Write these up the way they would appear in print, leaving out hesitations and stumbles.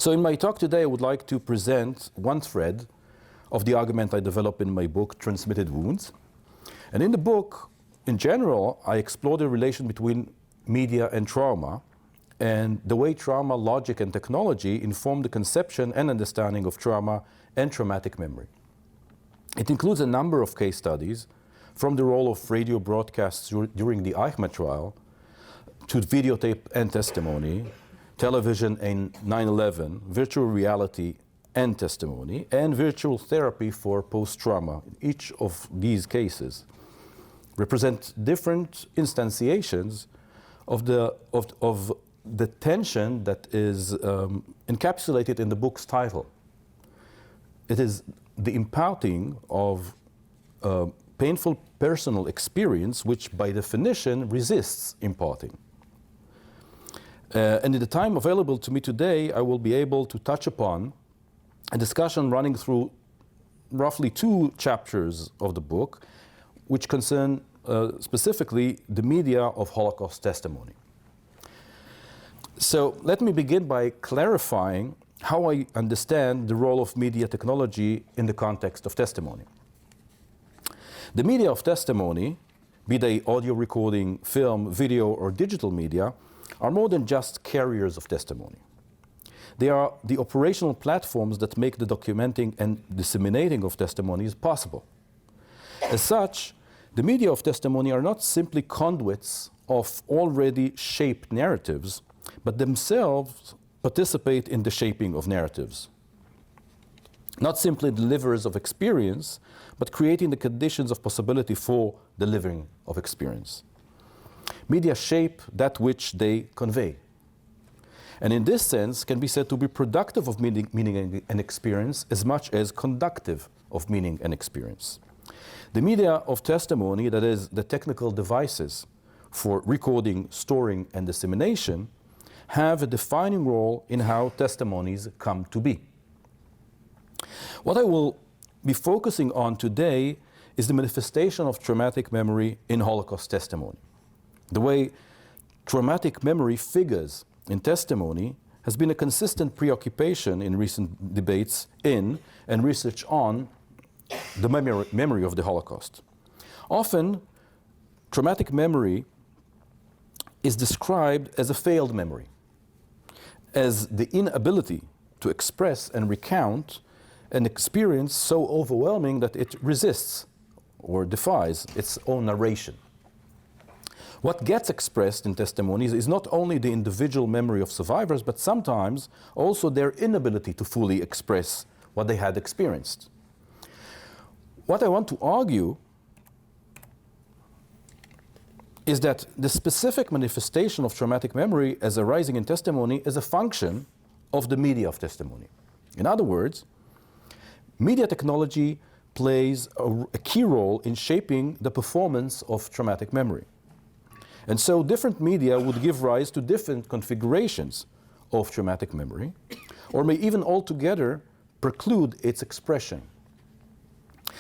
So in my talk today, I would like to present one thread of the argument I developed in my book, Transmitted Wounds. And in the book, in general, I explore the relation between media and trauma, and the way trauma, logic, and technology inform the conception and understanding of trauma and traumatic memory. It includes a number of case studies, from the role of radio broadcasts during the Eichmann trial, to videotape and testimony, television and 9/11, virtual reality and testimony, and virtual therapy for post-trauma. Each of these cases represent different instantiations of the tension that is encapsulated in the book's title. It is the imparting of painful personal experience, which by definition resists imparting. And in the time available to me today, I will be able to touch upon a discussion running through roughly 2 chapters of the book, which concern specifically the media of Holocaust testimony. So let me begin by clarifying how I understand the role of media technology in the context of testimony. The media of testimony, be they audio recording, film, video, or digital media, are more than just carriers of testimony. They are the operational platforms that make the documenting and disseminating of testimonies possible. As such, the media of testimony are not simply conduits of already shaped narratives, but themselves participate in the shaping of narratives. Not simply deliverers of experience, but creating the conditions of possibility for delivering of experience. Media shape that which they convey. And in this sense, can be said to be productive of meaning and experience as much as conductive of meaning and experience. The media of testimony, that is, the technical devices for recording, storing, and dissemination, have a defining role in how testimonies come to be. What I will be focusing on today is the manifestation of traumatic memory in Holocaust testimony. The way traumatic memory figures in testimony has been a consistent preoccupation in recent debates in and research on the memory of the Holocaust. Often, traumatic memory is described as a failed memory, as the inability to express and recount an experience so overwhelming that it resists or defies its own narration. What gets expressed in testimonies is not only the individual memory of survivors, but sometimes also their inability to fully express what they had experienced. What I want to argue is that the specific manifestation of traumatic memory as arising in testimony is a function of the media of testimony. In other words, media technology plays a key role in shaping the performance of traumatic memory. And so different media would give rise to different configurations of traumatic memory, or may even altogether preclude its expression.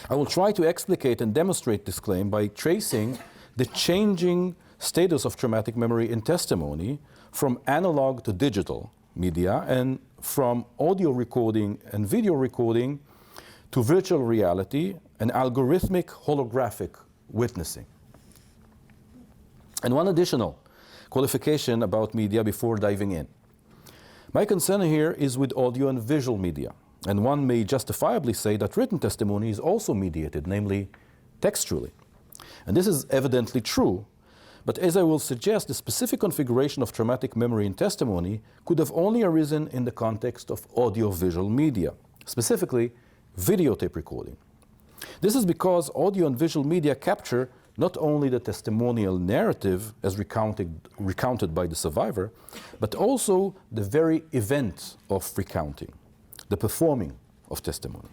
I will try to explicate and demonstrate this claim by tracing the changing status of traumatic memory in testimony from analog to digital media and from audio recording and video recording to virtual reality and algorithmic holographic witnessing. And one additional qualification about media before diving in. My concern here is with audio and visual media, and one may justifiably say that written testimony is also mediated, namely textually. And this is evidently true, but as I will suggest, the specific configuration of traumatic memory in testimony could have only arisen in the context of audio-visual media, specifically videotape recording. This is because audio and visual media capture not only the testimonial narrative as recounted by the survivor, but also the very event of recounting, the performing of testimony.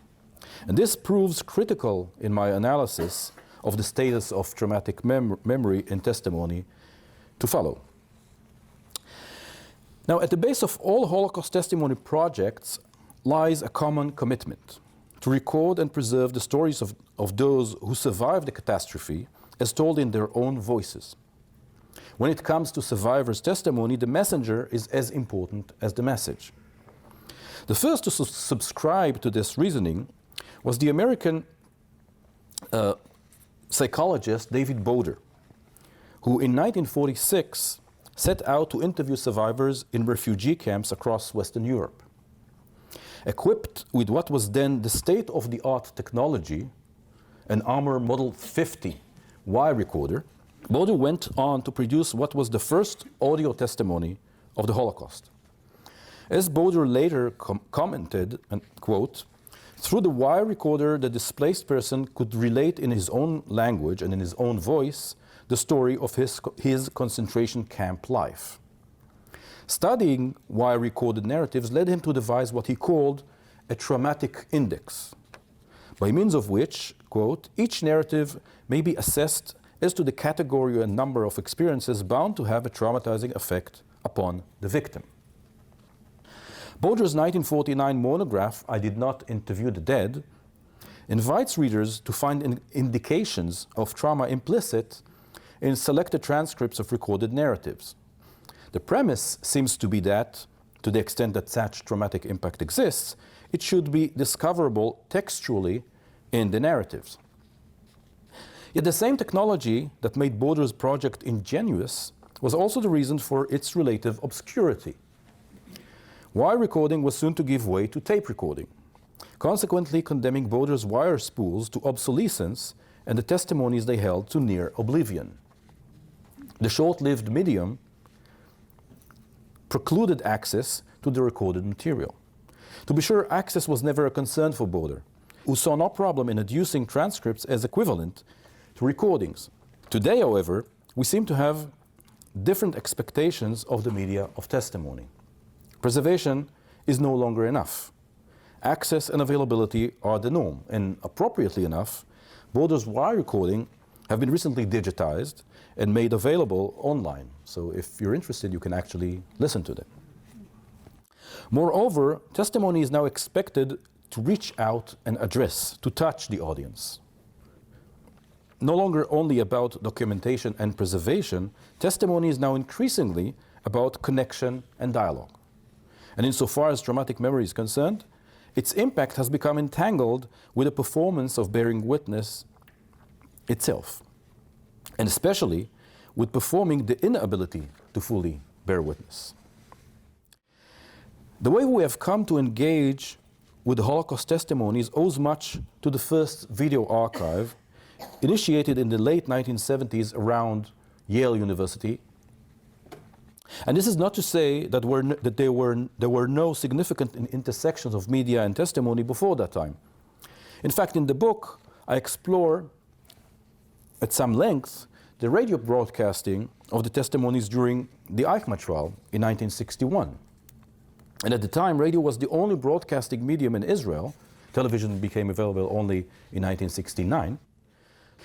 And this proves critical in my analysis of the status of traumatic memory in testimony to follow. Now, at the base of all Holocaust testimony projects lies a common commitment to record and preserve the stories of those who survived the catastrophe as told in their own voices. When it comes to survivors' testimony, the messenger is as important as the message. The first to subscribe to this reasoning was the American psychologist David Boder, who in 1946 set out to interview survivors in refugee camps across Western Europe. Equipped with what was then the state-of-the-art technology, an Armor Model 50 wire recorder, Boder went on to produce what was the first audio testimony of the Holocaust. As Boder later commented, and quote, "Through the wire recorder, the displaced person could relate in his own language and in his own voice the story of his concentration camp life." Studying wire-recorded narratives led him to devise what he called a traumatic index, by means of which, quote, "each narrative may be assessed as to the category and number of experiences bound to have a traumatizing effect upon the victim." Boder's 1949 monograph, "I Did Not Interview the Dead," invites readers to find indications of trauma implicit in selected transcripts of recorded narratives. The premise seems to be that, to the extent that such traumatic impact exists, it should be discoverable textually in the narratives. Yet the same technology that made Boder's project ingenious was also the reason for its relative obscurity. Wire recording was soon to give way to tape recording, consequently condemning Boder's wire spools to obsolescence and the testimonies they held to near oblivion. The short-lived medium precluded access to the recorded material. To be sure, access was never a concern for Boder, who saw no problem in adducing transcripts as equivalent to recordings. Today, however, we seem to have different expectations of the media of testimony. Preservation is no longer enough. Access and availability are the norm, and appropriately enough, Boder's wire recording have been recently digitized and made available online. So if you're interested, you can actually listen to them. Moreover, testimony is now expected to reach out and address, to touch the audience. No longer only about documentation and preservation, testimony is now increasingly about connection and dialogue. And insofar as traumatic memory is concerned, its impact has become entangled with the performance of bearing witness itself, and especially with performing the inability to fully bear witness. The way we have come to engage with the Holocaust testimonies owes much to the first video archive initiated in the late 1970s around Yale University. And this is not to say that there were no significant intersections of media and testimony before that time. In fact, in the book, I explore at some length the radio broadcasting of the testimonies during the Eichmann trial in 1961. And at the time, radio was the only broadcasting medium in Israel. Television became available only in 1969.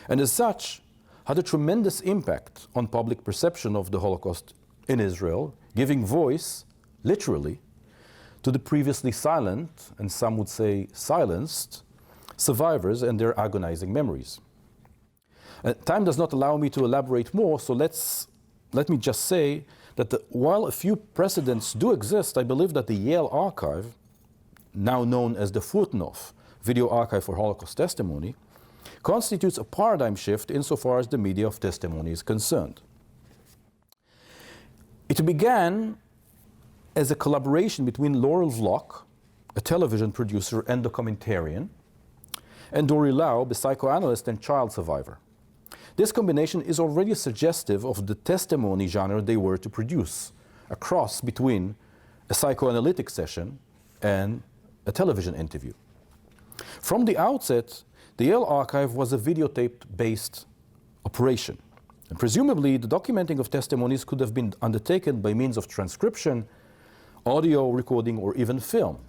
And as such, had a tremendous impact on public perception of the Holocaust in Israel, giving voice, literally, to the previously silent, and some would say silenced, survivors and their agonizing memories. Time does not allow me to elaborate more, so let me just say that while a few precedents do exist, I believe that the Yale archive, now known as the Furtnoff Video Archive for Holocaust Testimony, constitutes a paradigm shift insofar as the media of testimony is concerned. It began as a collaboration between Laurel Vlock, a television producer and documentarian, and Dori Lau, the psychoanalyst and child survivor. This combination is already suggestive of the testimony genre they were to produce, a cross between a psychoanalytic session and a television interview. From the outset, the Yale archive was a videotape-based operation. And presumably, the documenting of testimonies could have been undertaken by means of transcription, audio recording, or even film.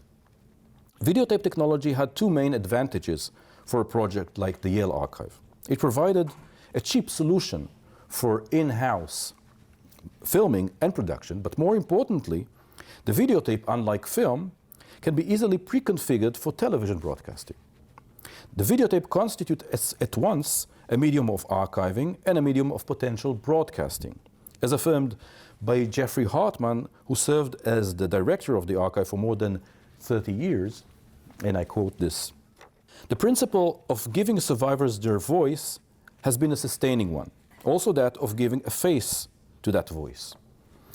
Videotape technology had two main advantages for a project like the Yale archive. It provided a cheap solution for in-house filming and production, but more importantly, the videotape, unlike film, can be easily pre-configured for television broadcasting. The videotape constitutes at once a medium of archiving and a medium of potential broadcasting, as affirmed by Jeffrey Hartman, who served as the director of the archive for more than 30 years, and I quote this: "The principle of giving survivors their voice has been a sustaining one, also that of giving a face to that voice,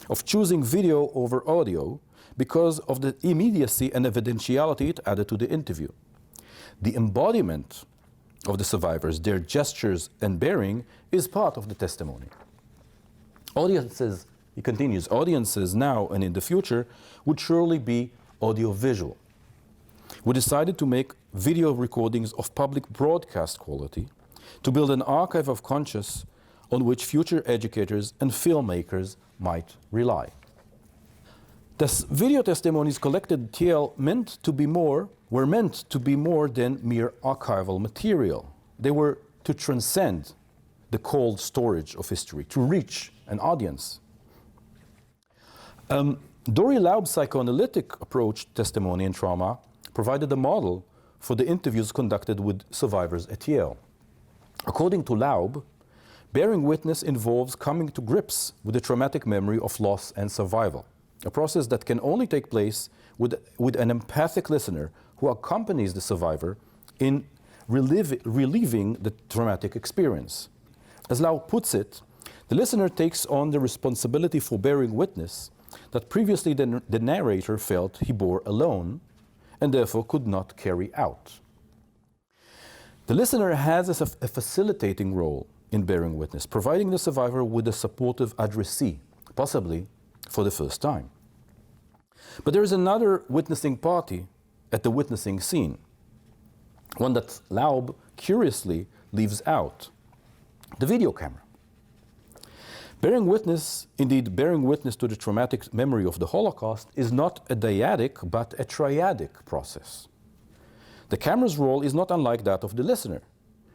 of choosing video over audio because of the immediacy and evidentiality it added to the interview. The embodiment of the survivors, their gestures and bearing, is part of the testimony. Audiences," he continues, "audiences now and in the future would surely be audiovisual. We decided to make video recordings of public broadcast quality, to build an archive of conscious on which future educators and filmmakers might rely." Thus, video testimonies collected at TL were meant to be more than mere archival material. They were to transcend the cold storage of history, to reach an audience. Dory Laub's psychoanalytic approach to testimony and trauma provided a model for the interviews conducted with survivors at Yale. According to Laub, bearing witness involves coming to grips with the traumatic memory of loss and survival, a process that can only take place with an empathic listener who accompanies the survivor in relieving the traumatic experience. As Laub puts it, the listener takes on the responsibility for bearing witness that previously the narrator felt he bore alone and therefore could not carry out. The listener has a facilitating role in bearing witness, providing the survivor with a supportive addressee, possibly for the first time. But there is another witnessing party at the witnessing scene, one that Laub curiously leaves out: the video camera. Bearing witness to the traumatic memory of the Holocaust is not a dyadic but a triadic process. The camera's role is not unlike that of the listener.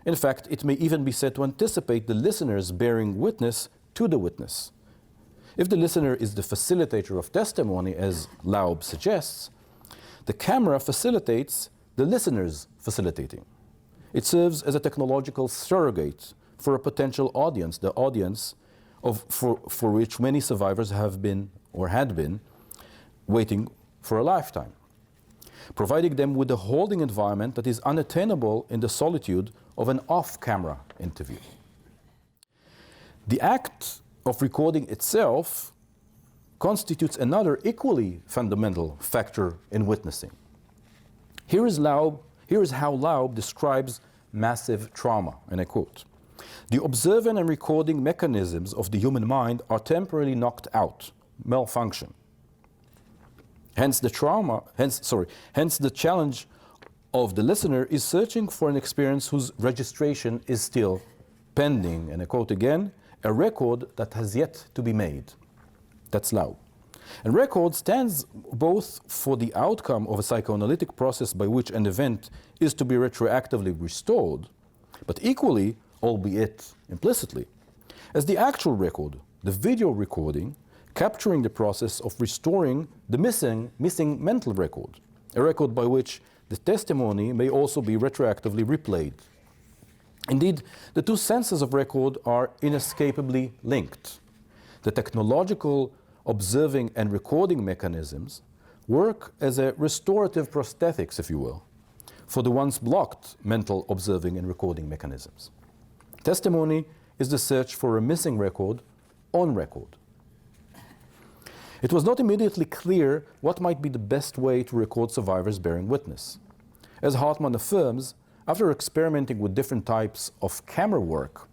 In fact, it may even be said to anticipate the listener's bearing witness to the witness. If the listener is the facilitator of testimony, as Laub suggests, the camera facilitates the listener's facilitating. It serves as a technological surrogate for a potential audience, the audience for which many survivors have been or had been waiting for a lifetime, providing them with a holding environment that is unattainable in the solitude of an off-camera interview. The act of recording itself constitutes another equally fundamental factor in witnessing. Here is how Laub describes massive trauma, and I quote: "The observing and recording mechanisms of the human mind are temporarily knocked out, malfunction. Hence the challenge of the listener is searching for an experience whose registration is still pending," and I quote again, "a record that has yet to be made." That's Laub. And record stands both for the outcome of a psychoanalytic process by which an event is to be retroactively restored, but equally, albeit implicitly, as the actual record, the video recording, capturing the process of restoring the missing mental record, a record by which the testimony may also be retroactively replayed. Indeed, the two senses of record are inescapably linked. The technological observing and recording mechanisms work as a restorative prosthetics, if you will, for the once blocked mental observing and recording mechanisms. Testimony is the search for a missing record on record. It was not immediately clear what might be the best way to record survivors bearing witness. As Hartman affirms, after experimenting with different types of camera work,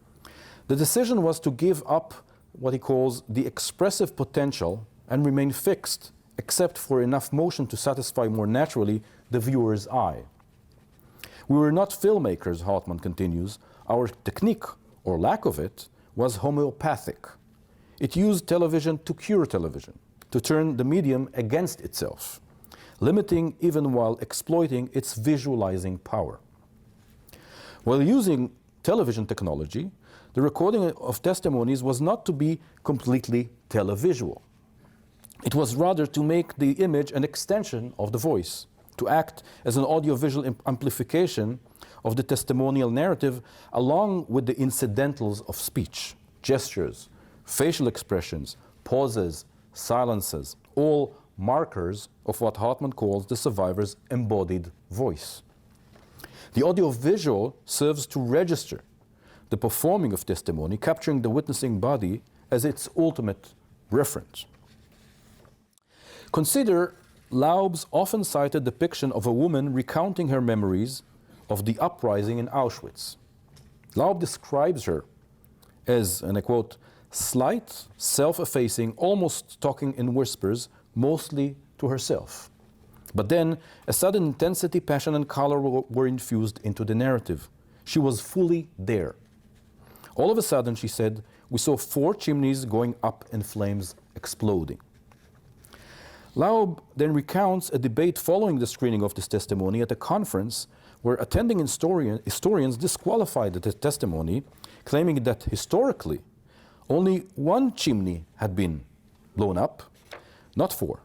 the decision was to give up what he calls the expressive potential and remain fixed, except for enough motion to satisfy more naturally the viewer's eye. "We were not filmmakers," Hartman continues. "Our technique, or lack of it, was homeopathic. It used television to cure television, to turn the medium against itself, limiting even while exploiting its visualizing power." While using television technology, the recording of testimonies was not to be completely televisual. It was rather to make the image an extension of the voice, to act as an audiovisual amplification of the testimonial narrative along with the incidentals of speech, gestures, facial expressions, pauses, silences, all markers of what Hartman calls the survivor's embodied voice. The audiovisual serves to register the performing of testimony, capturing the witnessing body as its ultimate reference. Consider Laub's often cited depiction of a woman recounting her memories of the uprising in Auschwitz. Laub describes her as, and I quote, slight, self-effacing, almost talking in whispers, mostly to herself. But then, a sudden intensity, passion, and color were infused into the narrative. She was fully there. All of a sudden, she said, we saw 4 chimneys going up and flames exploding. Laub then recounts a debate following the screening of this testimony at a conference where attending historians disqualified the testimony, claiming that historically, only 1 chimney had been blown up, not 4.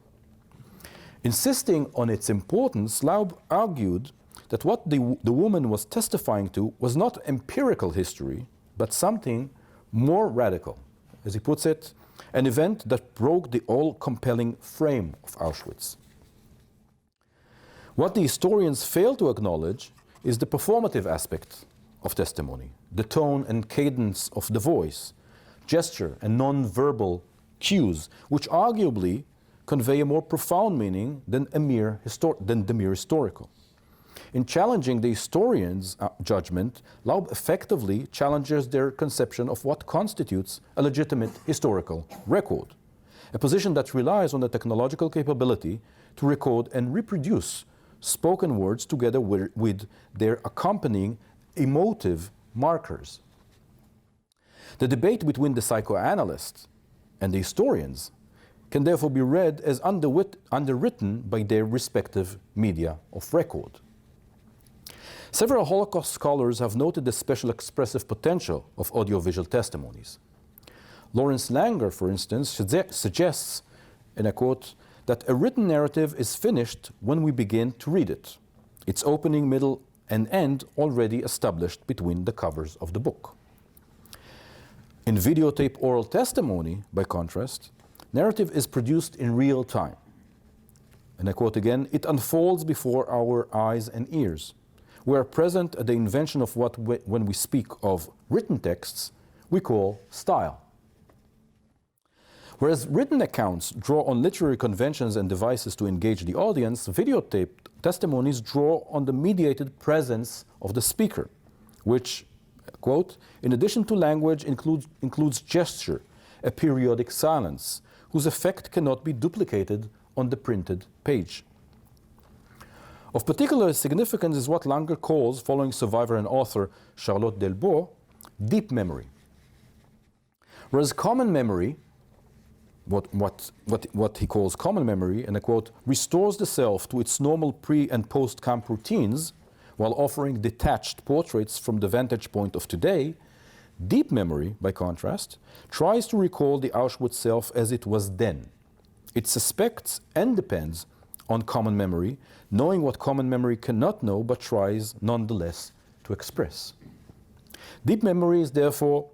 Insisting on its importance, Laub argued that what the woman was testifying to was not empirical history, but something more radical. As he puts it, an event that broke the all-compelling frame of Auschwitz. What the historians fail to acknowledge is the performative aspect of testimony, the tone and cadence of the voice, gesture and non-verbal cues, which arguably convey a more profound meaning than the mere historical. In challenging the historian's judgment, Laub effectively challenges their conception of what constitutes a legitimate historical record, a position that relies on the technological capability to record and reproduce spoken words together with their accompanying emotive markers. The debate between the psychoanalysts and the historians can therefore be read as underwritten by their respective media of record. Several Holocaust scholars have noted the special expressive potential of audiovisual testimonies. Lawrence Langer, for instance, suggests, and I quote, that a written narrative is finished when we begin to read it, its opening, middle, and end already established between the covers of the book. In videotape oral testimony, by contrast, narrative is produced in real time. And I quote again, it unfolds before our eyes and ears. We are present at the invention of what when we speak of written texts, we call style. Whereas written accounts draw on literary conventions and devices to engage the audience, videotape testimonies draw on the mediated presence of the speaker, which, quote, in addition to language, includes gesture, a periodic silence, whose effect cannot be duplicated on the printed page. Of particular significance is what Langer calls, following survivor and author Charlotte Delbo, deep memory. Whereas common memory, what he calls common memory, and I quote, restores the self to its normal pre- and post-camp routines while offering detached portraits from the vantage point of today, deep memory, by contrast, tries to recall the Auschwitz self as it was then. It suspects and depends on common memory, knowing what common memory cannot know but tries nonetheless to express. Deep memory is therefore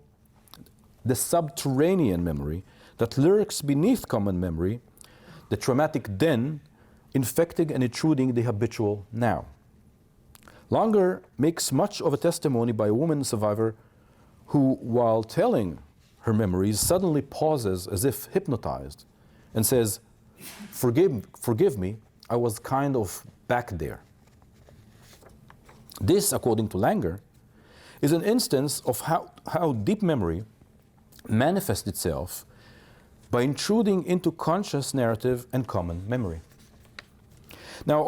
the subterranean memory that lurks beneath common memory, the traumatic then infecting and intruding the habitual now. Langer makes much of a testimony by a woman survivor who, while telling her memories, pauses as if hypnotized and says, forgive me, I was kind of back there. This, according to Langer, is an instance of how deep memory manifests itself by intruding into conscious narrative and common memory. Now,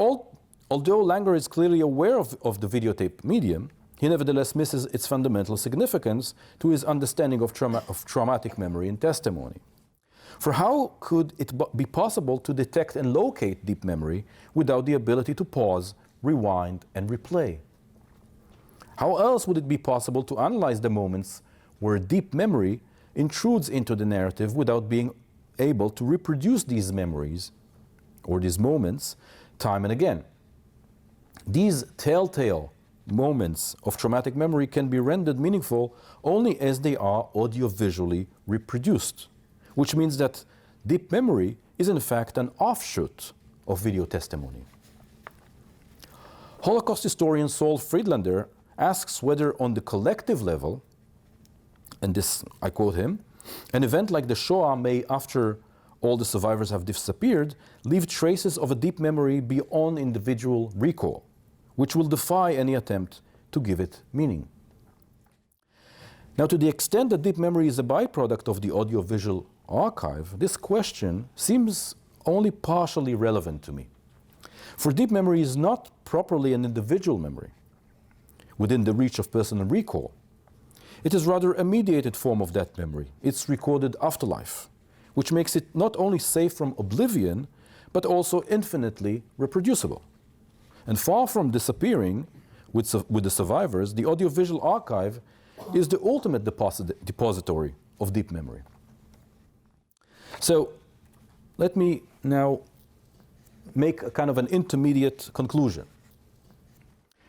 although Langer is clearly aware of the videotape medium, he nevertheless misses its fundamental significance to his understanding of traumatic memory and testimony. For how could it be possible to detect and locate deep memory without the ability to pause, rewind, and replay? How else would it be possible to analyze the moments where deep memory intrudes into the narrative without being able to reproduce these memories or these moments time and again? These telltale moments of traumatic memory can be rendered meaningful only as they are audiovisually reproduced, which means that deep memory is in fact an offshoot of video testimony. Holocaust historian Saul Friedlander asks whether on the collective level, and this, I quote him, an event like the Shoah may, after all the survivors have disappeared, leave traces of a deep memory beyond individual recall, which will defy any attempt to give it meaning. Now, to the extent that deep memory is a byproduct of the audiovisual archive, this question seems only partially relevant to me. For deep memory is not properly an individual memory within the reach of personal recall. It is rather a mediated form of that memory, its recorded afterlife, which makes it not only safe from oblivion, but also infinitely reproducible. And far from disappearing with the survivors, the audiovisual archive is the ultimate depository of deep memory. So let me now make a kind of an intermediate conclusion.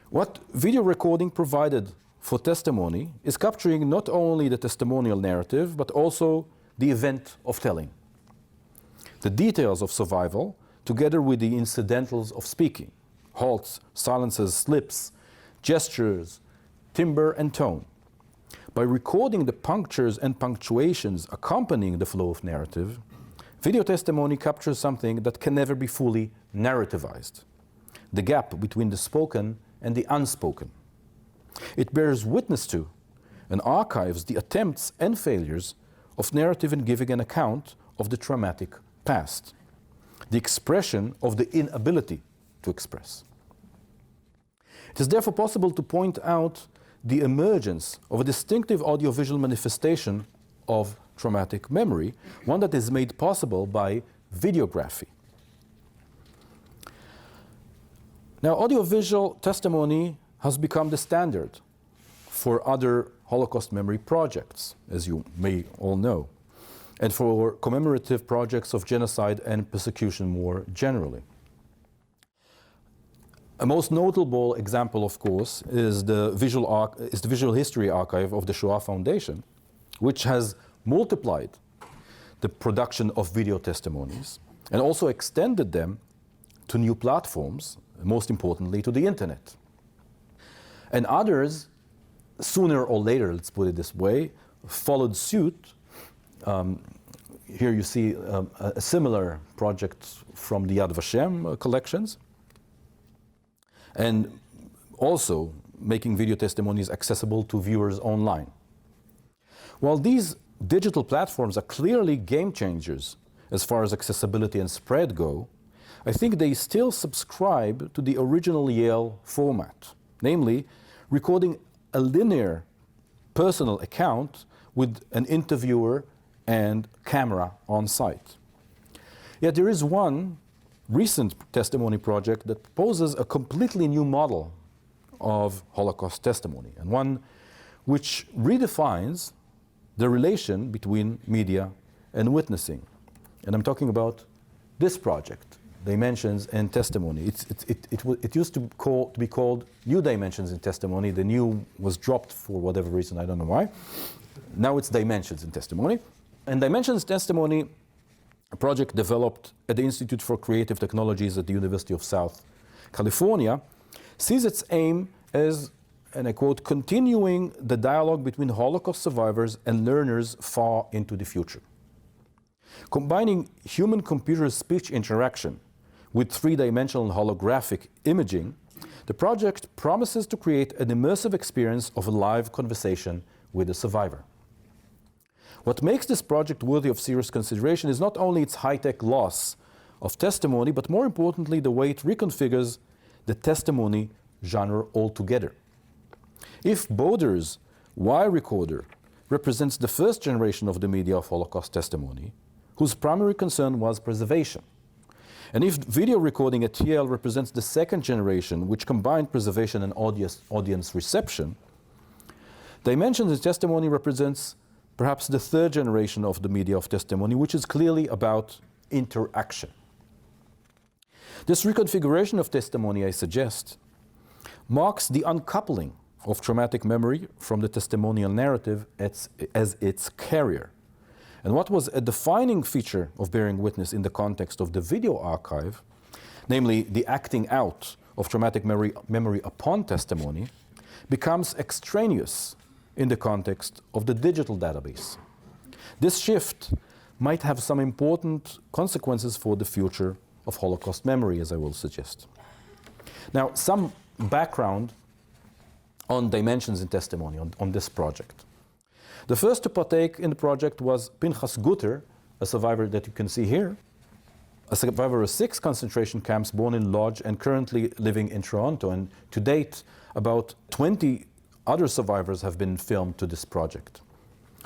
What video recording provided for testimony is capturing not only the testimonial narrative, but also the event of telling. The details of survival, together with the incidentals of speaking, halts, silences, slips, gestures, timbre, and tone. By recording the punctures and punctuations accompanying the flow of narrative, video testimony captures something that can never be fully narrativized: the gap between the spoken and the unspoken. It bears witness to and archives the attempts and failures of narrative in giving an account of the traumatic past, the expression of the inability to express. It is therefore possible to point out the emergence of a distinctive audiovisual manifestation of traumatic memory, one that is made possible by videography. Now, audiovisual testimony has become the standard for other Holocaust memory projects, as you may all know, and for commemorative projects of genocide and persecution more generally. A most notable example, of course, is the Visual History Archive of the Shoah Foundation, which has multiplied the production of video testimonies and also extended them to new platforms, most importantly to the internet. And others, sooner or later, let's put it this way, followed suit. Here you see a similar project from the Yad Vashem collections, and also making video testimonies accessible to viewers online. While these digital platforms are clearly game changers as far as accessibility and spread go, I think they still subscribe to the original Yale format, namely recording a linear personal account with an interviewer and camera on site. Yet there is one recent testimony project that proposes a completely new model of Holocaust testimony, and one which redefines the relation between media and witnessing. And I'm talking about this project, Dimensions in Testimony. It used to be called New Dimensions in Testimony. The new was dropped for whatever reason, I don't know why. Now it's Dimensions in Testimony. And Dimensions in Testimony, a project developed at the Institute for Creative Technologies at the University of South California, sees its aim as, and I quote, continuing the dialogue between Holocaust survivors and learners far into the future. Combining human-computer speech interaction with three-dimensional holographic imaging, the project promises to create an immersive experience of a live conversation with a survivor. What makes this project worthy of serious consideration is not only its high-tech loss of testimony, but more importantly, the way it reconfigures the testimony genre altogether. If Boder's wire recorder represents the first generation of the media of Holocaust testimony, whose primary concern was preservation, and if video recording at Yale represents the second generation, which combined preservation and audience reception, Dimensions in Testimony represents perhaps the third generation of the media of testimony, which is clearly about interaction. This reconfiguration of testimony, I suggest, marks the uncoupling of traumatic memory from the testimonial narrative as its carrier, And what was a defining feature of bearing witness in the context of the video archive, namely the acting out of traumatic memory upon testimony, becomes extraneous in the context of the digital database. This shift might have some important consequences for the future of Holocaust memory, as I will suggest. Now, some background on dimensions in testimony on this project. The first to partake in the project was Pinchas Gutter, a survivor that you can see here, a survivor of 6 concentration camps, born in Lodz and currently living in Toronto. And to date, about 20 other survivors have been filmed to this project.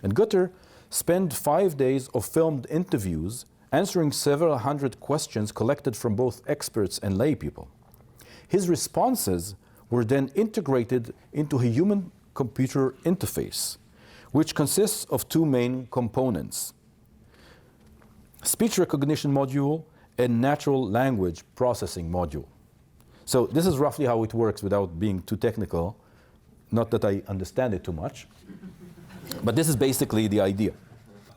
And Gutter spent 5 days of filmed interviews answering several hundred questions collected from both experts and lay people. His responses were then integrated into a human-computer interface, which consists of 2 main components: speech recognition module and natural language processing module. So this is roughly how it works without being too technical. Not that I understand it too much, but this is basically the idea.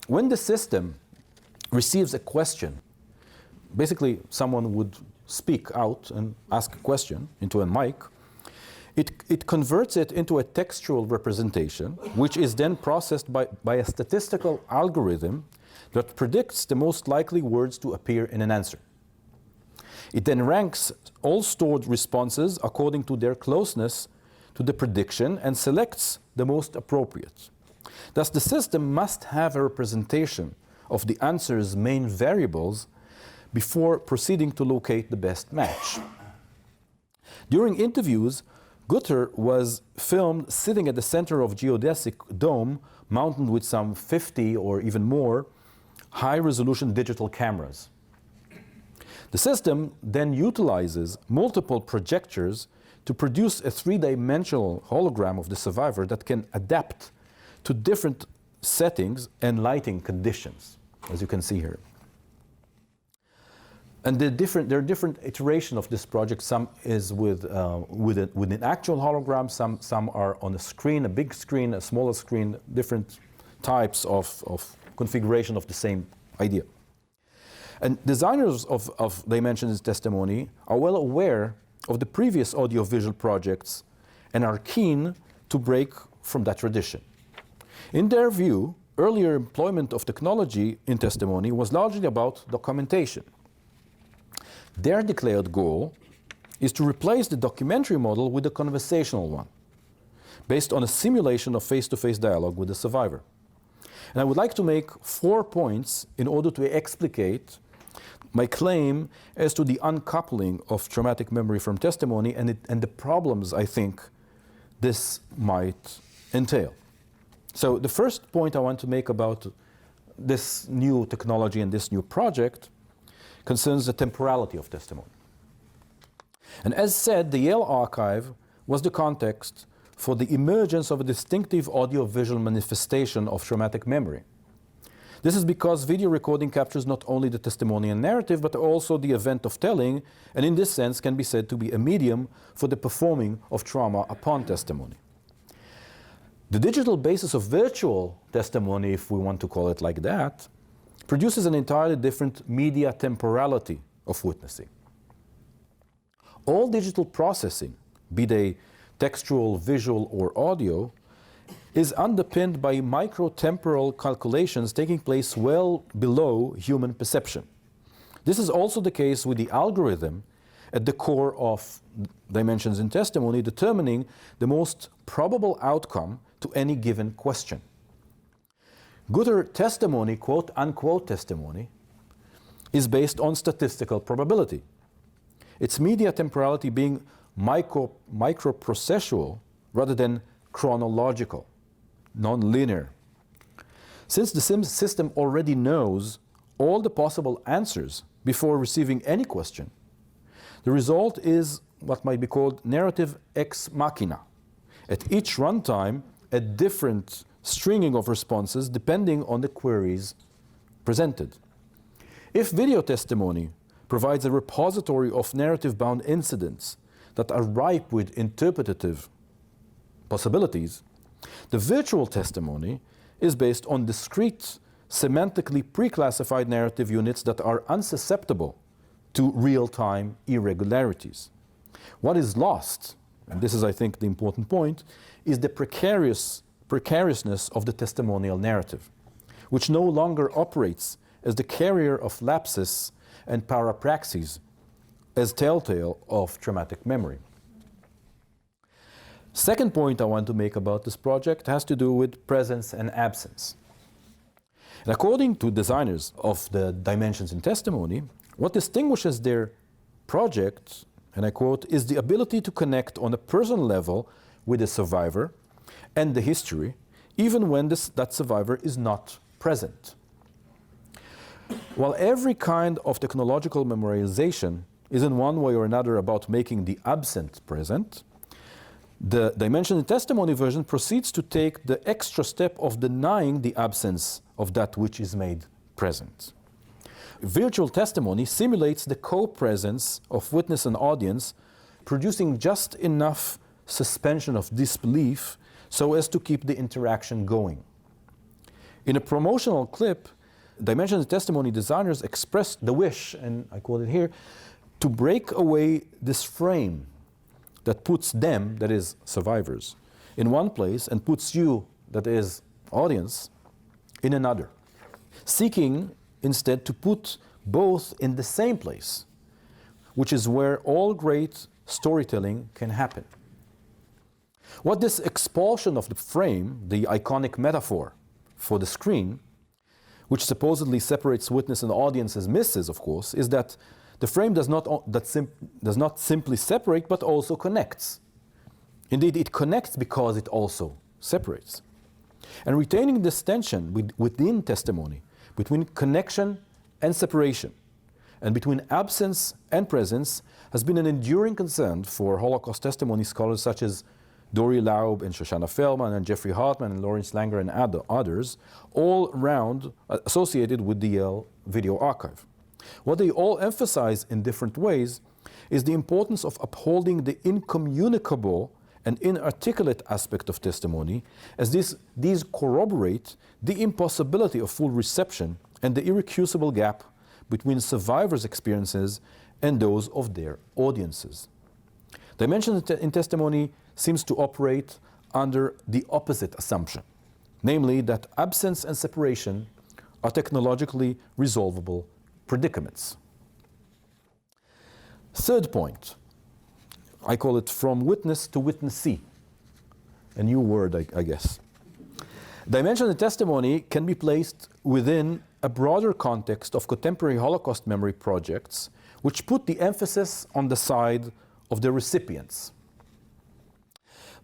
When the system receives a question, basically someone would speak out and ask a question into a mic, it converts it into a textual representation, which is then processed by a statistical algorithm that predicts the most likely words to appear in an answer. It then ranks all stored responses according to their closeness to the prediction and selects the most appropriate. Thus, the system must have a representation of the answer's main variables before proceeding to locate the best match. During interviews, Gutter was filmed sitting at the center of a geodesic dome mounted with some 50 or even more high-resolution digital cameras. The system then utilizes multiple projectors to produce a 3-dimensional hologram of the survivor that can adapt to different settings and lighting conditions, as you can see here. And there are different iterations of this project. Some is with an actual hologram, some are on a screen, a big screen, a smaller screen, different types of configuration of the same idea. And designers of Dimensions testimony are well aware of the previous audiovisual projects and are keen to break from that tradition. In their view, earlier employment of technology in testimony was largely about documentation. Their declared goal is to replace the documentary model with a conversational one, based on a simulation of face-to-face dialogue with the survivor. And I would like to make 4 points in order to explicate my claim as to the uncoupling of traumatic memory from testimony and the problems I think this might entail. So the first point I want to make about this new technology and this new project concerns the temporality of testimony. And as said, the Yale archive was the context for the emergence of a distinctive audiovisual manifestation of traumatic memory. This is because video recording captures not only the testimonial narrative, but also the event of telling, and in this sense can be said to be a medium for the performing of trauma upon testimony. The digital basis of virtual testimony, if we want to call it like that, produces an entirely different media temporality of witnessing. All digital processing, be they textual, visual, or audio, is underpinned by microtemporal calculations taking place well below human perception. This is also the case with the algorithm at the core of Dimensions in testimony, determining the most probable outcome to any given question. Gutter testimony, quote-unquote testimony, is based on statistical probability. Its media temporality being microprocessual rather than chronological, non-linear. Since the system already knows all the possible answers before receiving any question, the result is what might be called narrative ex machina. At each runtime, a different stringing of responses depending on the queries presented. If video testimony provides a repository of narrative-bound incidents that are ripe with interpretative possibilities, the virtual testimony is based on discrete semantically pre-classified narrative units that are unsusceptible to real-time irregularities. What is lost, and this is, I think, the important point, is the precariousness of the testimonial narrative, which no longer operates as the carrier of lapses and parapraxis as telltale of traumatic memory. Second point I want to make about this project has to do with presence and absence. And according to designers of the dimensions in testimony, what distinguishes their project, and I quote, is the ability to connect on a personal level with the survivor and the history, even when that survivor is not present. While every kind of technological memorialization is in one way or another about making the absent present, the dimension in testimony version proceeds to take the extra step of denying the absence of that which is made present. Virtual testimony simulates the co-presence of witness and audience, producing just enough suspension of disbelief so as to keep the interaction going. In a promotional clip, dimension and testimony designers expressed the wish, and I quote it here, to break away this frame that puts them, that is survivors, in one place and puts you, that is audience, in another, seeking instead to put both in the same place, which is where all great storytelling can happen. What this expulsion of the frame, the iconic metaphor for the screen, which supposedly separates witness and audience as misses, of course, is that the frame does not simply separate, but also connects. Indeed, it connects because it also separates. And retaining this tension within testimony, between connection and separation, and between absence and presence, has been an enduring concern for Holocaust testimony scholars such as Dori Laub and Shoshana Feldman and Jeffrey Hartman and Lawrence Langer and others, all round associated with the Yale Video Archive. What they all emphasize in different ways is the importance of upholding the incommunicable and inarticulate aspect of testimony, as these corroborate the impossibility of full reception and the irrecusable gap between survivors' experiences and those of their audiences. Dimension in testimony seems to operate under the opposite assumption, namely that absence and separation are technologically resolvable predicaments. Third point, I call it from witness to witnessee, a new word, I guess. Dimension in testimony can be placed within a broader context of contemporary Holocaust memory projects, which put the emphasis on the side of the recipients.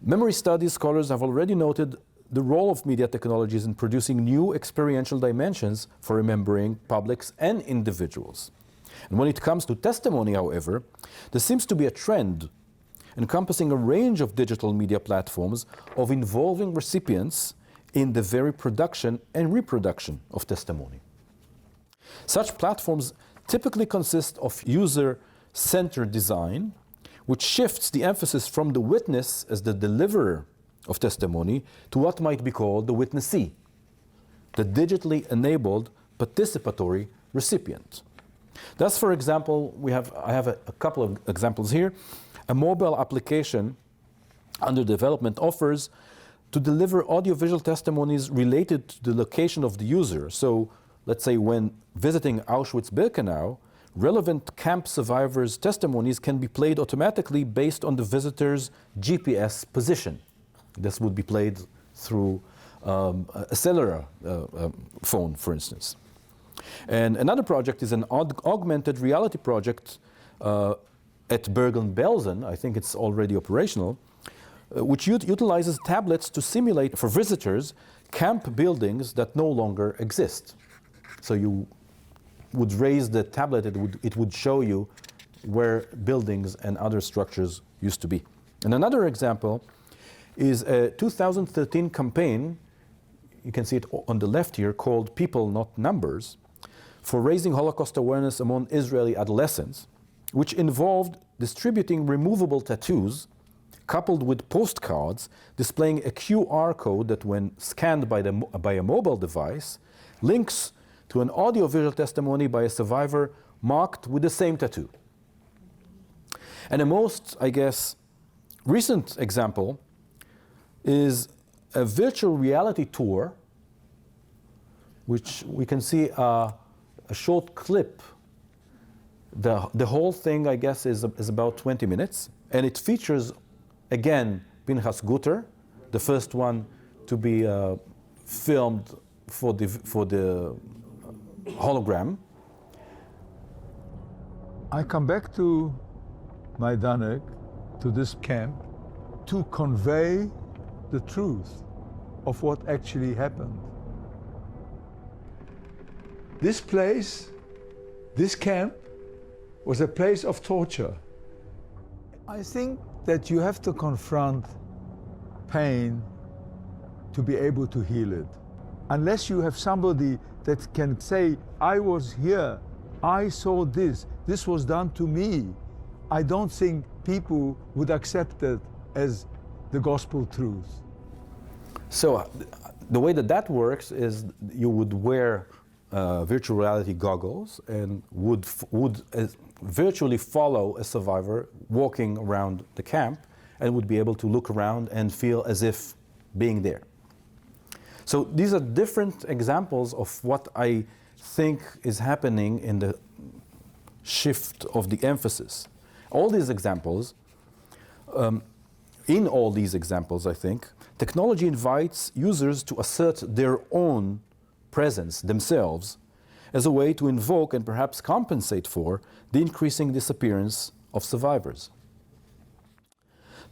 Memory studies scholars have already noted the role of media technologies in producing new experiential dimensions for remembering publics and individuals. And when it comes to testimony, however, there seems to be a trend encompassing a range of digital media platforms of involving recipients in the very production and reproduction of testimony. Such platforms typically consist of user-centered design, which shifts the emphasis from the witness as the deliverer of testimony to what might be called the witnessee, the digitally enabled participatory recipient. Thus, for example, I have a couple of examples here. A mobile application under development offers to deliver audiovisual testimonies related to the location of the user. So, let's say when visiting Auschwitz-Birkenau, relevant camp survivors' testimonies can be played automatically based on the visitor's GPS position. This would be played through a cellular phone, for instance. And another project is an augmented reality project at Bergen-Belsen, I think it's already operational, which utilizes tablets to simulate for visitors camp buildings that no longer exist. So you would raise the tablet, it would show you where buildings and other structures used to be. And another example is a 2013 campaign, you can see it on the left here, called People Not Numbers, for raising Holocaust awareness among Israeli adolescents, which involved distributing removable tattoos coupled with postcards displaying a QR code that, when scanned by a mobile device, links to an audio-visual testimony by a survivor marked with the same tattoo. And the most, I guess, recent example is a virtual reality tour, which we can see a short clip. The whole thing, I guess, is about 20 minutes, and it features, again, Pinchas Gutter, the first one to be filmed for the hologram. I come back to Majdanek, to this camp, to convey the truth of what actually happened. This place, this camp, was a place of torture. I think that you have to confront pain to be able to heal it. Unless you have somebody that can say, I was here, I saw this was done to me, I don't think people would accept it as the gospel truth. So the way that works is you would wear virtual reality goggles and would virtually follow a survivor walking around the camp and would be able to look around and feel as if being there. So these are different examples of what I think is happening in the shift of the emphasis. All these examples, in all these examples, I think, technology invites users to assert their own presence themselves as a way to invoke and perhaps compensate for the increasing disappearance of survivors.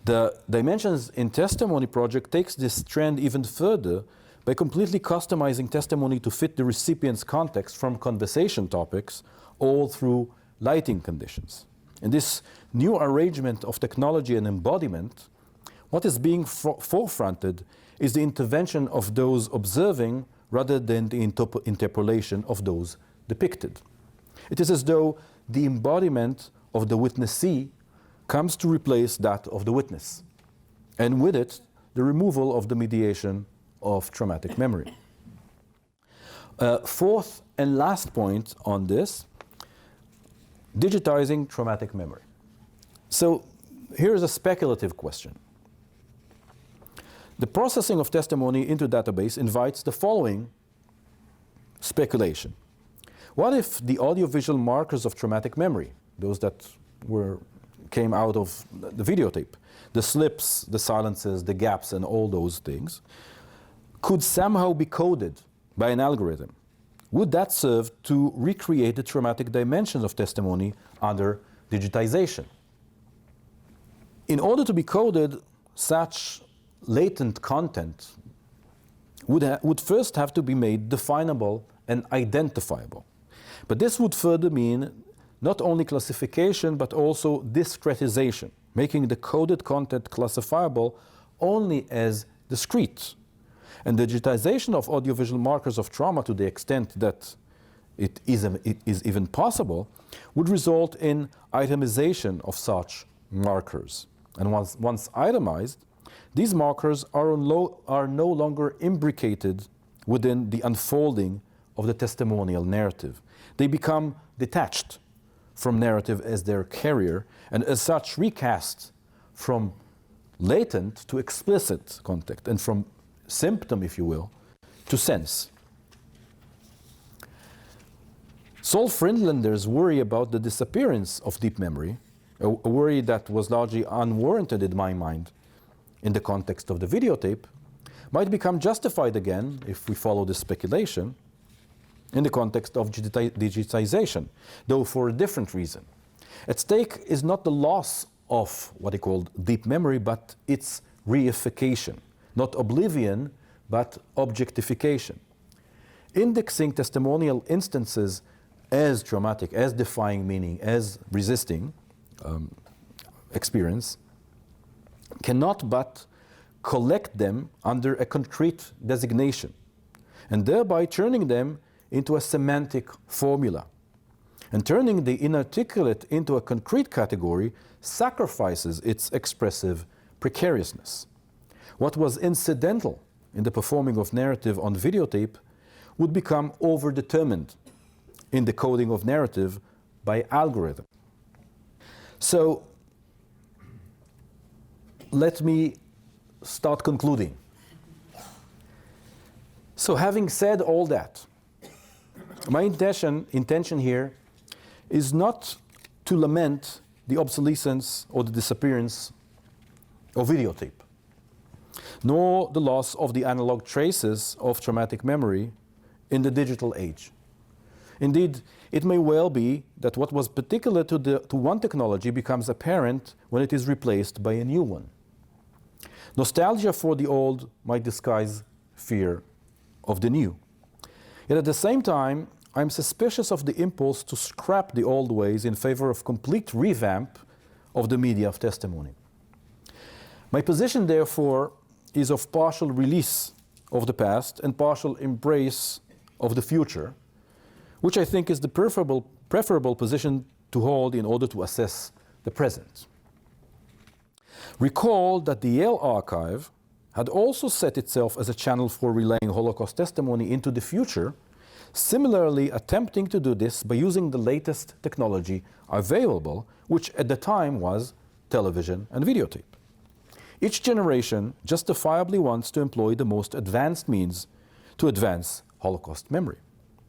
The Dimensions in Testimony project takes this trend even further by completely customizing testimony to fit the recipient's context, from conversation topics all through lighting conditions. In this new arrangement of technology and embodiment, what is being forefronted is the intervention of those observing rather than the interpolation of those depicted. It is as though the embodiment of the witnessee comes to replace that of the witness, and with it, the removal of the mediation of traumatic memory. Fourth and last point on this, digitizing traumatic memory. So here's a speculative question. The processing of testimony into database invites the following speculation. What if the audiovisual markers of traumatic memory, those that came out of the videotape, the slips, the silences, the gaps, and all those things, could somehow be coded by an algorithm? Would that serve to recreate the traumatic dimensions of testimony under digitization? In order to be coded, such latent content would first have to be made definable and identifiable. But this would further mean not only classification, but also discretization, making the coded content classifiable only as discrete. And digitization of audiovisual markers of trauma, to the extent that it is even possible, would result in itemization of such markers. And once itemized, these markers are no longer imbricated within the unfolding of the testimonial narrative. They become detached from narrative as their carrier, and as such recast from latent to explicit content, and from symptom, if you will, to sense. Saul Friedlander's worry about the disappearance of deep memory, a worry that was largely unwarranted in my mind in the context of the videotape, might become justified again, if we follow this speculation, in the context of digitization, though for a different reason. At stake is not the loss of what he called deep memory, but its reification. Not oblivion, but objectification. Indexing testimonial instances as traumatic, as defying meaning, as resisting experience, cannot but collect them under a concrete designation, and thereby turning them into a semantic formula. And turning the inarticulate into a concrete category sacrifices its expressive precariousness. What was incidental in the performing of narrative on videotape would become overdetermined in the coding of narrative by algorithm. So let me start concluding. So having said all that, my intention here is not to lament the obsolescence or the disappearance of videotape, nor the loss of the analog traces of traumatic memory in the digital age. Indeed, it may well be that what was particular to one technology becomes apparent when it is replaced by a new one. Nostalgia for the old might disguise fear of the new. Yet at the same time, I'm suspicious of the impulse to scrap the old ways in favor of complete revamp of the media of testimony. My position, therefore, is of partial release of the past and partial embrace of the future, which I think is the preferable position to hold in order to assess the present. Recall that the Yale archive had also set itself as a channel for relaying Holocaust testimony into the future, similarly attempting to do this by using the latest technology available, which at the time was television and videotape. Each generation justifiably wants to employ the most advanced means to advance Holocaust memory.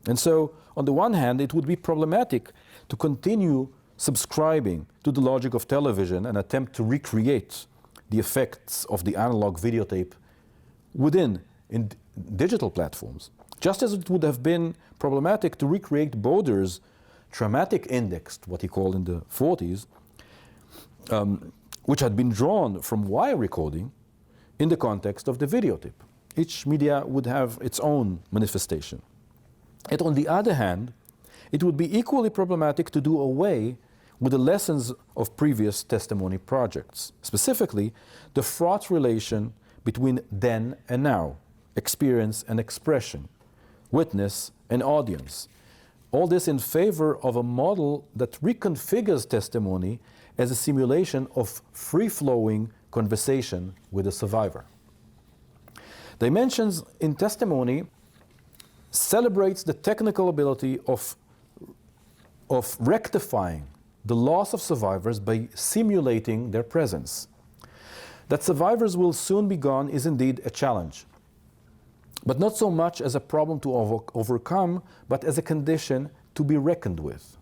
And so, on the one hand, it would be problematic to continue subscribing to the logic of television and attempt to recreate the effects of the analog videotape within digital platforms, just as it would have been problematic to recreate Boder's traumatic index, what he called in the 40s, which had been drawn from wire recording in the context of the videotape. Each media would have its own manifestation. Yet on the other hand, it would be equally problematic to do away with the lessons of previous testimony projects, specifically the fraught relation between then and now, experience and expression, witness and audience. All this in favor of a model that reconfigures testimony as a simulation of free-flowing conversation with the survivor. Dimensions in testimony celebrates the technical ability of rectifying the loss of survivors by simulating their presence. That survivors will soon be gone is indeed a challenge, but not so much as a problem to overcome, but as a condition to be reckoned with.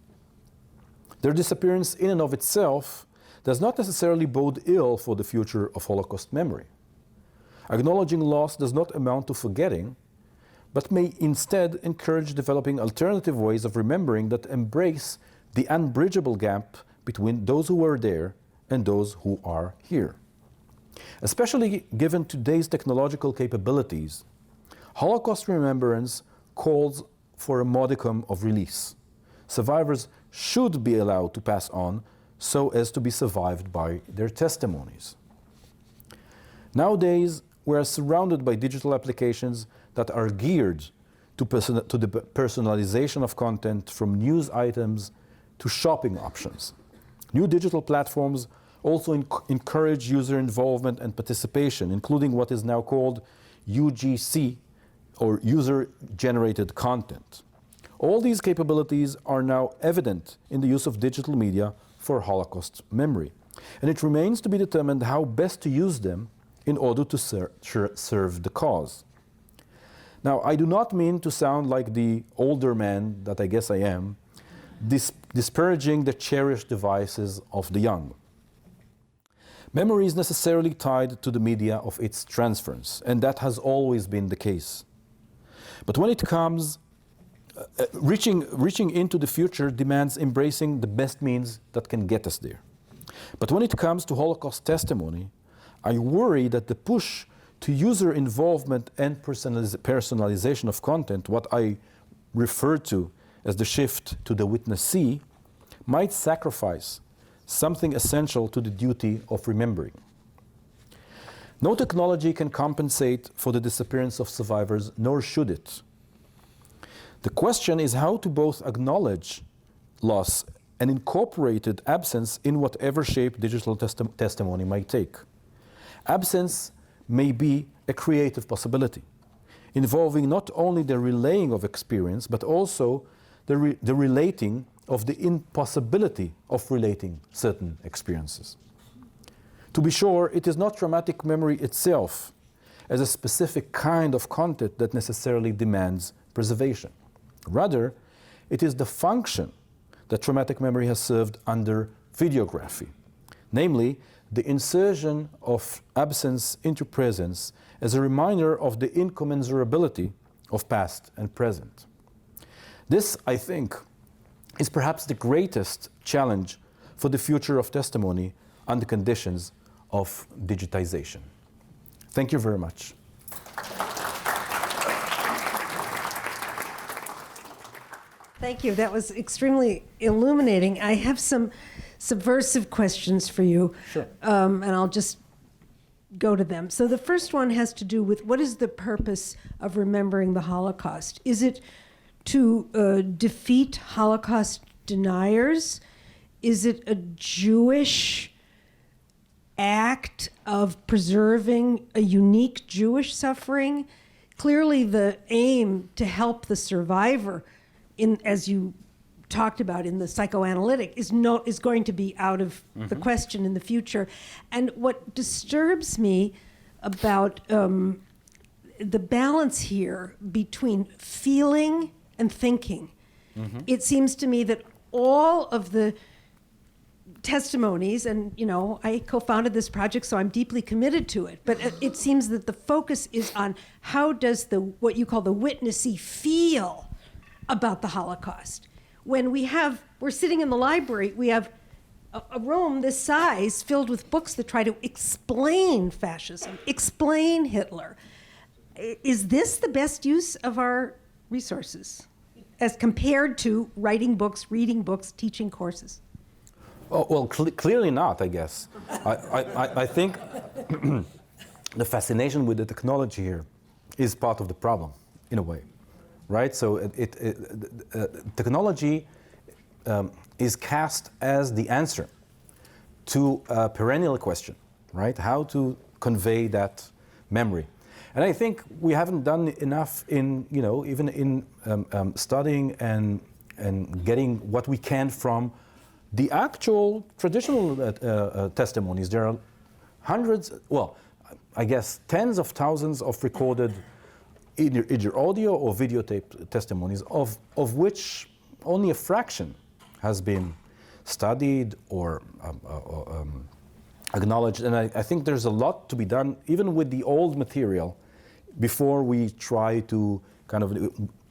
Their disappearance in and of itself does not necessarily bode ill for the future of Holocaust memory. Acknowledging loss does not amount to forgetting, but may instead encourage developing alternative ways of remembering that embrace the unbridgeable gap between those who were there and those who are here. Especially given today's technological capabilities, Holocaust remembrance calls for a modicum of release. Survivors should be allowed to pass on so as to be survived by their testimonies. Nowadays, we are surrounded by digital applications that are geared to the personalization of content, from news items to shopping options. New digital platforms also encourage user involvement and participation, including what is now called UGC, or user-generated content. All these capabilities are now evident in the use of digital media for Holocaust memory, and it remains to be determined how best to use them in order to serve the cause. Now, I do not mean to sound like the older man that I guess I am, disparaging the cherished devices of the young. Memory is necessarily tied to the media of its transference, and that has always been the case. But when it comes, reaching into the future demands embracing the best means that can get us there. But when it comes to Holocaust testimony, I worry that the push to user involvement and personalization of content, what I refer to as the shift to the witnessee, might sacrifice something essential to the duty of remembering. No technology can compensate for the disappearance of survivors, nor should it. The question is how to both acknowledge loss and incorporate absence in whatever shape digital testimony might take. absence may be a creative possibility, involving not only the relaying of experience, but also the relating of the impossibility of relating certain experiences. To be sure, it is not traumatic memory itself as a specific kind of content that necessarily demands preservation. Rather, it is the function that traumatic memory has served under videography, namely the insertion of absence into presence as a reminder of the incommensurability of past and present. This, I think, is perhaps the greatest challenge for the future of testimony under conditions of digitization. Thank you very much. Thank you. That was extremely illuminating. I have some subversive questions for you. Sure. And I'll just go to them. So the first one has to do with what is the purpose of remembering the Holocaust? Is it to defeat Holocaust deniers? Is it a Jewish act of preserving a unique Jewish suffering? Clearly the aim to help the survivor, as you talked about in the psychoanalytic, is going to be out of the question in the future. And what disturbs me about the balance here between feeling and thinking, it seems to me that all of the testimonies, and I co-founded this project, so I'm deeply committed to it, but it seems that the focus is on how does what you call the witnessee feel about the Holocaust. When we're sitting in the library, we have a room this size filled with books that try to explain fascism, explain Hitler. Is this the best use of our resources as compared to writing books, reading books, teaching courses? Oh, well, clearly not, I guess. I think the fascination with the technology here is part of the problem, in a way, right? So technology is cast as the answer to a perennial question, right? How to convey that memory. And I think we haven't done enough in, even in studying and getting what we can from the actual traditional testimonies. There are hundreds, well, I guess tens of thousands of recorded either audio or videotape testimonies, of which only a fraction has been studied or acknowledged. And I think there's a lot to be done, even with the old material, before we try to kind of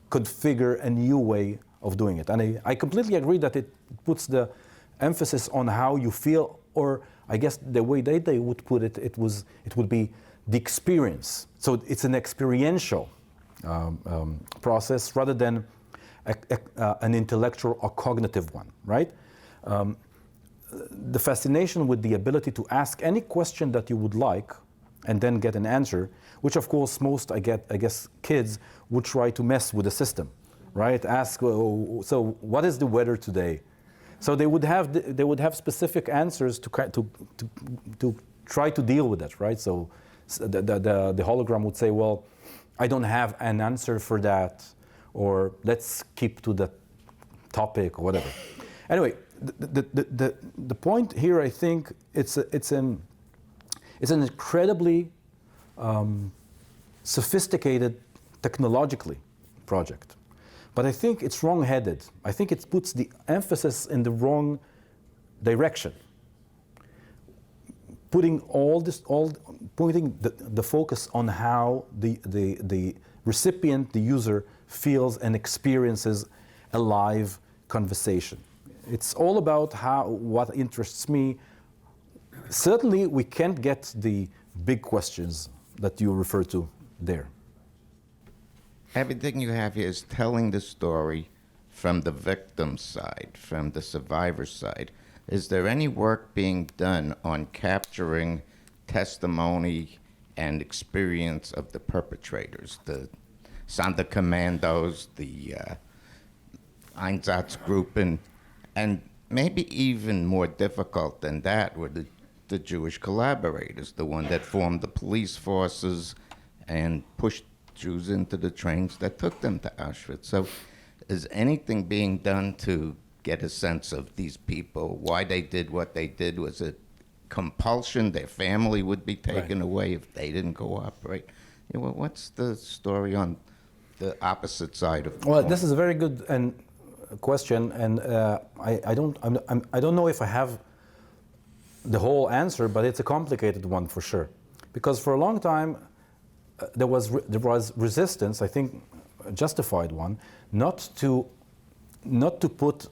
configure a new way of doing it. And I completely agree that it puts the emphasis on how you feel, or I guess the way they would put it, it would be the experience. So it's an experiential process rather than an intellectual or cognitive one, right? The fascination with the ability to ask any question that you would like and then get an answer, which of course most, I guess, kids would try to mess with the system, right? Ask, so what is the weather today? So they would have specific answers to try to deal with that, right? So the hologram would say, well, I don't have an answer for that, or let's keep to the topic or whatever. Anyway, the point here, I think, it's an incredibly sophisticated technologically project. But I think it's wrong-headed. I think it puts the emphasis in the wrong direction. Putting the focus on how the recipient, the user, feels and experiences a live conversation. It's all about what interests me. Certainly, we can't get the big questions that you refer to there. Everything you have here is telling the story from the victim's side, from the survivor's side. Is there any work being done on capturing testimony and experience of the perpetrators, the Sonderkommandos, the Einsatzgruppen, and maybe even more difficult than that were the the Jewish collaborators, the one that formed the police forces and pushed Jews into the trains that took them to Auschwitz. So is anything being done to get a sense of these people, why they did what they did? Was it compulsion? Their family would be taken away if they didn't cooperate? You know, what's the story on the opposite side of the Well, coin? this is a very good question, and I don't know if I have the whole answer, but it's a complicated one for sure, because for a long time there was resistance, I think a justified one, not to put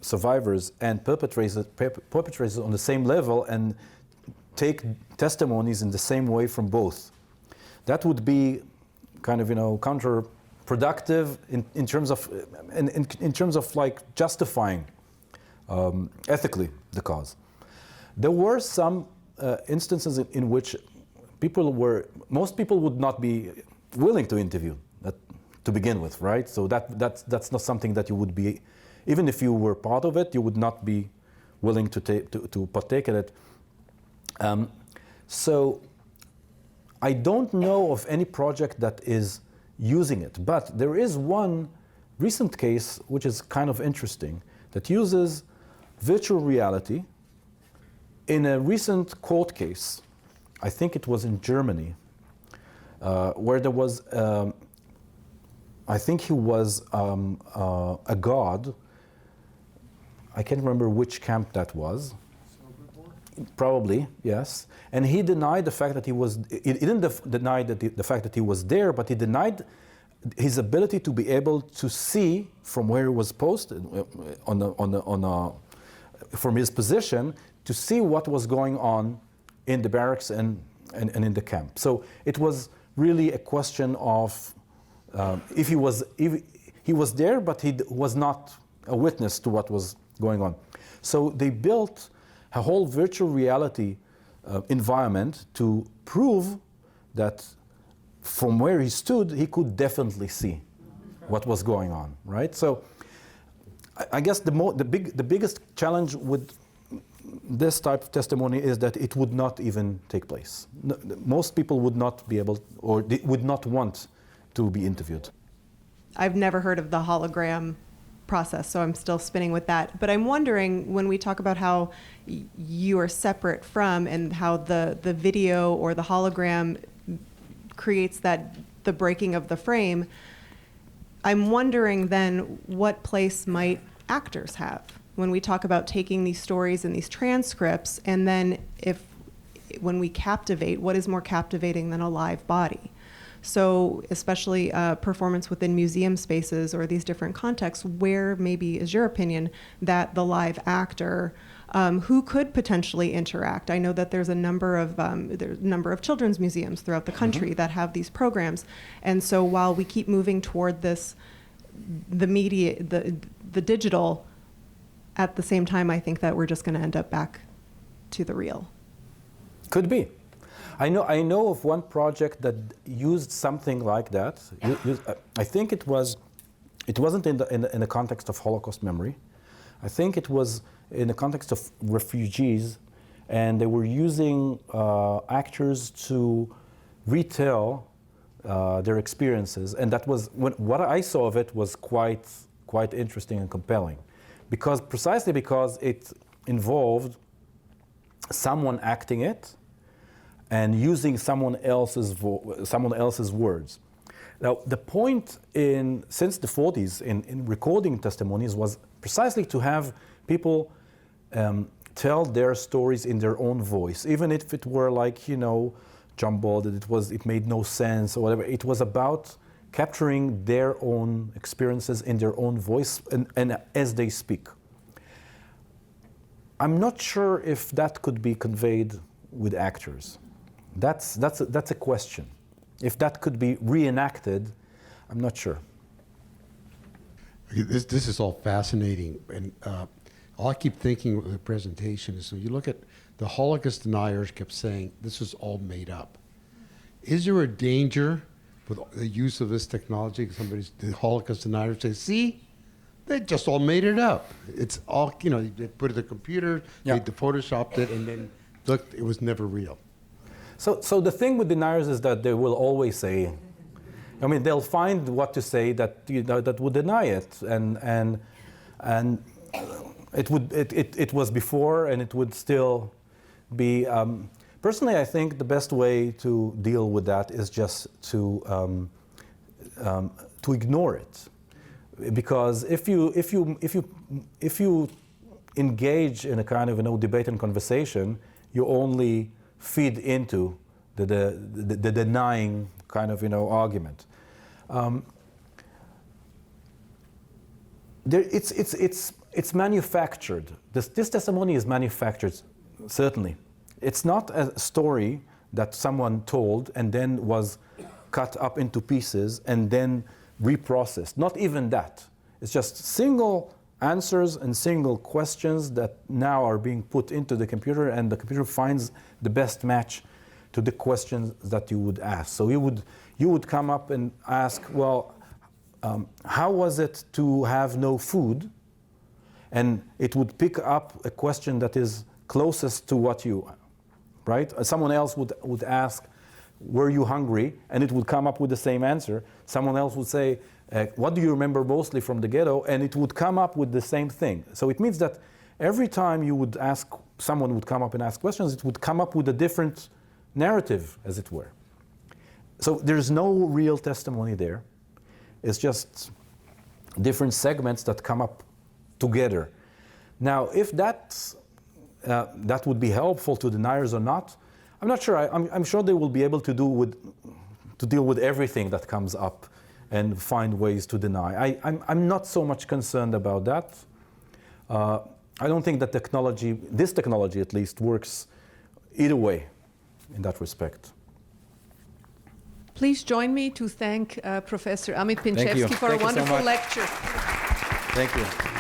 survivors and perpetrators on the same level and take testimonies in the same way from both. That would be kind of, counterproductive in terms of like justifying ethically the cause. There were some instances in which most people would not be willing to interview to begin with, right? So that's not something that you would be, even if you were part of it, you would not be willing to partake in it. So I don't know of any project that is using it, but there is one recent case which is kind of interesting that uses virtual reality in a recent court case. I think it was in Germany, where there was, I think he was a god. I can't remember which camp that was. Probably, yes. And he denied the fact that he didn't deny the fact that he was there, but he denied his ability to be able to see from where he was posted, from his position, to see what was going on in the barracks and in the camp. So it was really a question of if he was there, but he was not a witness to what was going on. So they built a whole virtual reality environment to prove that from where he stood, he could definitely see what was going on, right? So I guess the biggest challenge with this type of testimony is that it would not even take place. Most people would not be able, or they would not want to be interviewed. I've never heard of the hologram process, so I'm still spinning with that. But I'm wondering, when we talk about how you are separate from, and how the video or the hologram creates the breaking of the frame, I'm wondering then what place might actors have when we talk about taking these stories and these transcripts, and then when we captivate, what is more captivating than a live body? So especially performance within museum spaces or these different contexts, where maybe is your opinion that the live actor who could potentially interact? I know that there's a number of children's museums throughout the country that have these programs, and so while we keep moving toward this, the media, the digital, at the same time, I think that we're just going to end up back to the real. Could be. I know of one project that used something like that. I think it wasn't in the context of Holocaust memory. I think it was in the context of refugees, and they were using actors to retell their experiences, and that was what I saw of it was quite interesting and compelling, precisely because it involved someone acting it and using someone else's words. Now, the point since the 40s in recording testimonies was precisely to have people tell their stories in their own voice, even if it were jumbled, it made no sense or whatever. It was about capturing their own experiences in their own voice and as they speak. I'm not sure if that could be conveyed with actors. That's a question. If that could be reenacted, I'm not sure. This is all fascinating, and all I keep thinking with the presentation is, when you look at the Holocaust deniers kept saying this is all made up. Is there a danger with the use of this technology? The Holocaust deniers say, see, they just all made it up. It's all, they put it in the computer, they photoshopped it, and then look, it was never real. So the thing with deniers is that they will always say, I mean, they'll find what to say that that would deny it, and it was before, and it would still be. Personally, I think the best way to deal with that is just to ignore it, because if you engage in a kind of debate and conversation, you only feed into the denying kind of argument. It's manufactured. This testimony is manufactured, certainly. It's not a story that someone told and then was cut up into pieces and then reprocessed. Not even that. It's just single answers and single questions that now are being put into the computer, and the computer finds the best match to the questions that you would ask. So you would come up and ask, well, how was it to have no food? And it would pick up a question that is closest to what you, right? Someone else would ask, were you hungry? And it would come up with the same answer. Someone else would say, what do you remember mostly from the ghetto? And it would come up with the same thing. So it means that every time you would ask, someone would come up and ask questions, it would come up with a different narrative, as it were. So there's no real testimony there. It's just different segments that come up together. Now, if that would be helpful to deniers or not, I'm not sure. I'm sure they will be able to deal with everything that comes up and find ways to deny. I'm not so much concerned about that. I don't think that this technology at least, works either way in that respect. Please join me to thank Professor Amit Pinchevski for a wonderful lecture. Thank you.